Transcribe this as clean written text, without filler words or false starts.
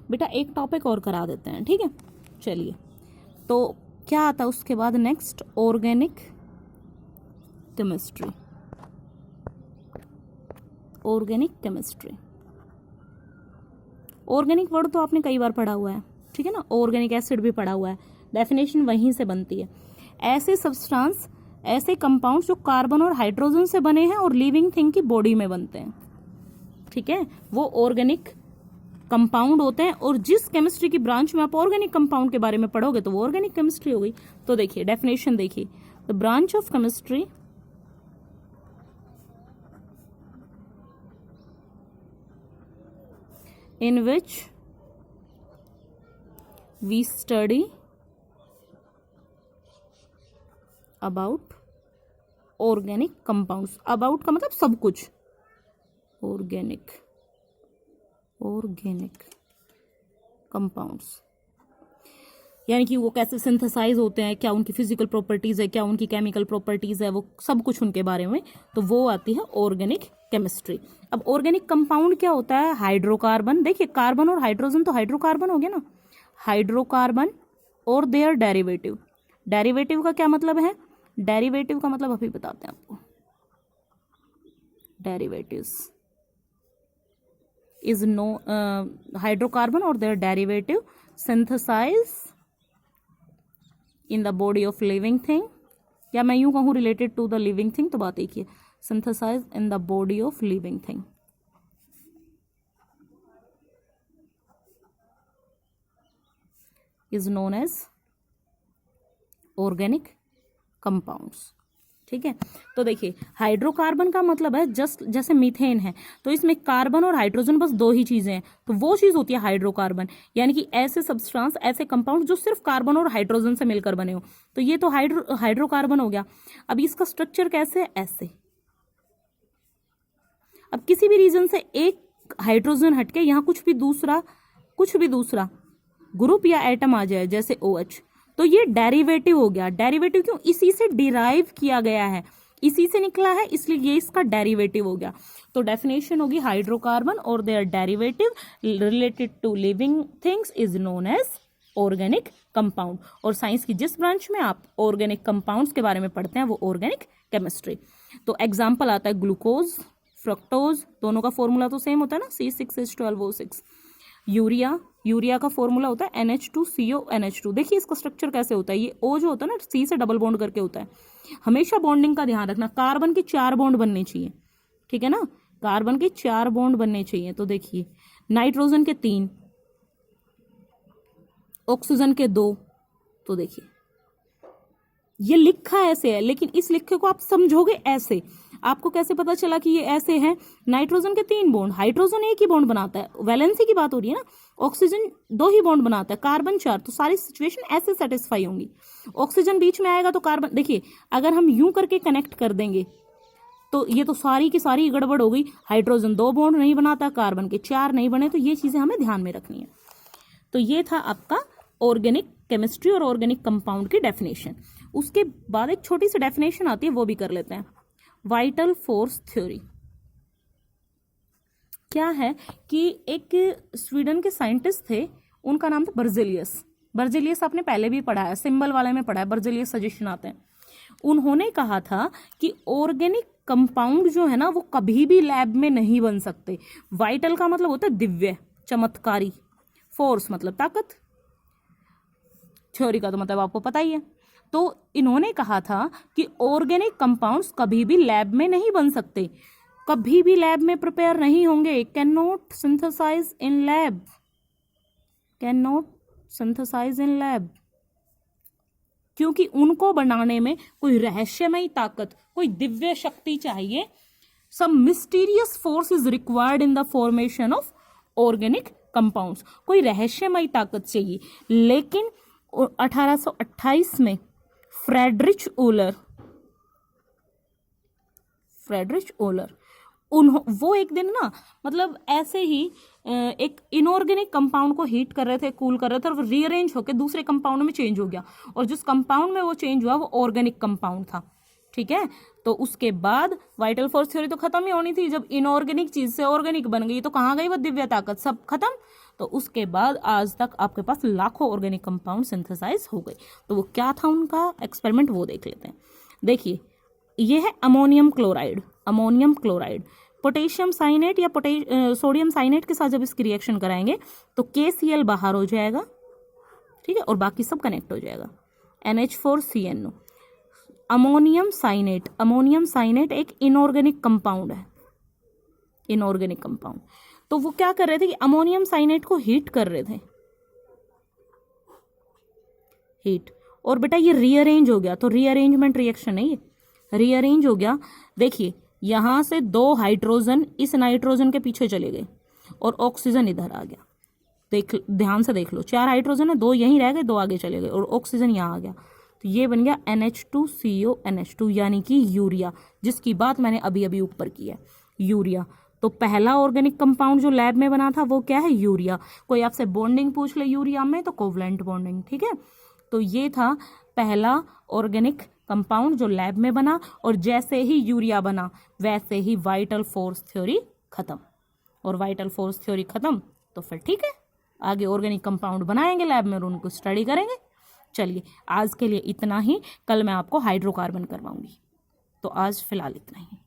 बेटा एक टॉपिक और करा देते हैं, ठीक है। चलिए, तो क्या आता है उसके बाद next, organic chemistry. Organic chemistry, organic word तो आपने कई बार पढ़ा हुआ है, ठीक है ना। ऑर्गेनिक एसिड भी पढ़ा हुआ है, डेफिनेशन वहीं से बनती है। ऐसे सब्सटेंस, ऐसे कंपाउंड जो कार्बन और हाइड्रोजन से बने हैं और लिविंग थिंग की बॉडी में बनते हैं, ठीक है, वो ऑर्गेनिक कंपाउंड होते हैं। और जिस केमिस्ट्री की ब्रांच में आप ऑर्गेनिक कंपाउंड के बारे में पढ़ोगे तो वो ऑर्गेनिक केमिस्ट्री हो गई। तो देखिए डेफिनेशन देखिए, the branch of chemistry in which we study about organic compounds। about का मतलब सब कुछ, organic compounds, यानी कि वो कैसे सिंथेसाइज होते हैं, क्या उनकी फिजिकल प्रॉपर्टीज है, क्या उनकी केमिकल प्रॉपर्टीज है, वो सब कुछ उनके बारे में, तो वो आती है ऑर्गेनिक केमिस्ट्री। अब ऑर्गेनिक कंपाउंड क्या होता है, हाइड्रोकार्बन। देखिए कार्बन और हाइड्रोजन तो हाइड्रोकार्बन हो गया ना, हाइड्रोकार्बन और देयर डेरिवेटिव। डेरिवेटिव का क्या मतलब है, डेरिवेटिव का मतलब अभी बताते हैं आपको। डेरिवेटिव्स इज नो, हाइड्रोकार्बन और their derivative synthesize in the body of living thing, या मैं यूं कहूं related to the living thing, तो बात एक ही है, synthesize in the body of living thing is known as organic compounds, ठीक है। तो देखिए हाइड्रोकार्बन का मतलब है जस्ट जैसे मीथेन है, तो इसमें कार्बन और हाइड्रोजन बस दो ही चीजें हैं, तो वो चीज होती है हाइड्रोकार्बन। यानी कि ऐसे सब्सटेंस, ऐसे कंपाउंड जो सिर्फ कार्बन और हाइड्रोजन से मिलकर बने हो, तो ये तो हाइड्रोकार्बन हो गया। अब इसका स्ट्रक्चर कैसे है, ऐसे। अब किसी भी रीजन से एक हाइड्रोजन हटके यहाँ कुछ भी दूसरा ग्रुप या एटम आ जाए, जैसे OH, तो ये डेरिवेटिव हो गया। डेरिवेटिव क्यों, इसी से डिराइव किया गया है, इसी से निकला है, इसलिए ये इसका डेरिवेटिव हो गया। तो डेफिनेशन होगी, हाइड्रोकार्बन और their derivative related to living things is known as organic compound. और साइंस की जिस ब्रांच में आप ऑर्गेनिक कंपाउंड्स के बारे में पढ़ते हैं वो ऑर्गेनिक केमिस्ट्री। तो एग्जाम्पल आता है ग्लूकोज, फ्रक्टोज, दोनों का फॉर्मूला तो सेम होता है ना, C6H12O6। यूरिया का फॉर्मूला होता है NH2CONH2। देखिए इसका स्ट्रक्चर कैसे होता है, ये O जो होता है ना, C से डबल बॉन्ड करके होता है। हमेशा बॉन्डिंग का ध्यान रखना, कार्बन के 4 बॉन्ड बनने चाहिए, ठीक है ना, कार्बन के 4 बॉन्ड बनने चाहिए। तो देखिए नाइट्रोजन के 3, ऑक्सीजन के 2। तो देखिए ये लिखा ऐसे है, लेकिन इस लिखे को आप समझोगे ऐसे। आपको कैसे पता चला कि ये ऐसे है, नाइट्रोजन के 3 बॉन्ड, हाइड्रोजन एक ही बॉन्ड बनाता है, वैलेंसी की बात हो रही है ना, ऑक्सीजन 2 ही बॉन्ड बनाता है, कार्बन 4, तो सारी सिचुएशन ऐसे सेटिस्फाई होंगी। ऑक्सीजन बीच में आएगा तो कार्बन, देखिए अगर हम यूं करके कनेक्ट कर देंगे तो ये तो सारी की सारी गड़बड़ हो गई। हाइड्रोजन 2 बॉन्ड नहीं बनाता, कार्बन के 4 नहीं बने, तो ये चीजें हमें ध्यान में रखनी है। तो ये था आपका ऑर्गेनिक केमिस्ट्री और ऑर्गेनिक कंपाउंड की डेफिनेशन। उसके बाद एक छोटी सी डेफिनेशन आती है, वो भी कर लेते हैं। वाइटल फोर्स थ्योरी क्या है कि एक स्वीडन के साइंटिस्ट थे, उनका नाम था बर्जेलियस आपने पहले भी पढ़ा है, सिंबल वाले में पढ़ा है, बर्जेलियस सजेशन आते हैं। उन्होंने कहा था कि ऑर्गेनिक कंपाउंड जो है ना वो कभी भी लैब में नहीं बन सकते। वाइटल का मतलब होता है दिव्य, चमत्कारी, फोर्स मतलब ताकत, थ्योरी का तो मतलब आपको पता ही है। तो इन्होंने कहा था कि ऑर्गेनिक कंपाउंड्स कभी भी लैब में नहीं बन सकते, कभी भी लैब में प्रिपेयर नहीं होंगे, can not synthesize in lab, can not synthesize in lab, क्योंकि उनको बनाने में कोई रहस्यमयी ताकत, कोई दिव्य शक्ति चाहिए। Some mysterious force is required in the formation of organic compounds, कोई रहस्यमयी ताकत चाहिए। लेकिन 1828 में फ्रेडरिच ओलर वो एक दिन ना, मतलब ऐसे ही एक इनऑर्गेनिक कंपाउंड को हीट कर रहे थे, कूल कर रहे थे, और वो रीअरेंज होकर दूसरे कंपाउंड में चेंज हो गया, और जिस कंपाउंड में वो चेंज हुआ वो ऑर्गेनिक कंपाउंड था, ठीक है। तो उसके बाद वाइटल फोर्स थ्योरी तो खत्म ही होनी थी। जब इनऑर्गेनिक चीज से ऑर्गेनिक बन गई तो कहाँ गई वो दिव्य ताकत, सब खत्म। तो उसके बाद आज तक आपके पास लाखों ऑर्गेनिक कंपाउंड सिंथेसाइज हो गए। तो वो क्या था उनका एक्सपेरिमेंट, वो देख लेते हैं। देखिए ये है ammonium chloride, ammonium chloride potassium cyanate या सोडियम साइनेट के साथ जब इसकी रिएक्शन कराएंगे तो KCl बाहर हो जाएगा, ठीक है, और बाकी सब कनेक्ट हो जाएगा, NH4CnO। अमोनियम साइनेट, अमोनियम साइनेट एक इनऑर्गेनिक कंपाउंड है, इनऑर्गेनिक कंपाउंड। तो वो क्या कर रहे थे कि अमोनियम साइनेट को हीट कर रहे थे, हीट, और बेटा ये रीअरेंज हो गया। तो रीअरेंजमेंट रिएक्शन है ये, रीअरेंज हो गया। देखिए यहां से 2 हाइड्रोजन इस नाइट्रोजन के पीछे चले गए और ऑक्सीजन इधर आ गया। देख ध्यान से देख लो, 4 हाइड्रोजन है, 2 यहीं रह गए, 2 आगे चले गए और ऑक्सीजन यहाँ आ गया। तो ये बन गया NH2CO NH2 यानी कि यूरिया, जिसकी बात मैंने अभी अभी ऊपर की है, यूरिया। तो पहला ऑर्गेनिक कंपाउंड जो लैब में बना था वो क्या है, यूरिया। कोई आपसे बॉन्डिंग पूछ ले यूरिया में तो कोवलेंट बॉन्डिंग, ठीक है। तो ये था पहला ऑर्गेनिक कंपाउंड जो लैब में बना, और जैसे ही यूरिया बना वैसे ही वाइटल फोर्स थ्योरी खत्म, और वाइटल फोर्स थ्योरी खत्म तो फिर ठीक है आगे ऑर्गेनिक कंपाउंड बनाएंगे लैब में और उनको स्टडी करेंगे। चलिए आज के लिए इतना ही, कल मैं आपको हाइड्रोकार्बन करवाऊंगी। तो आज फिलहाल इतना ही।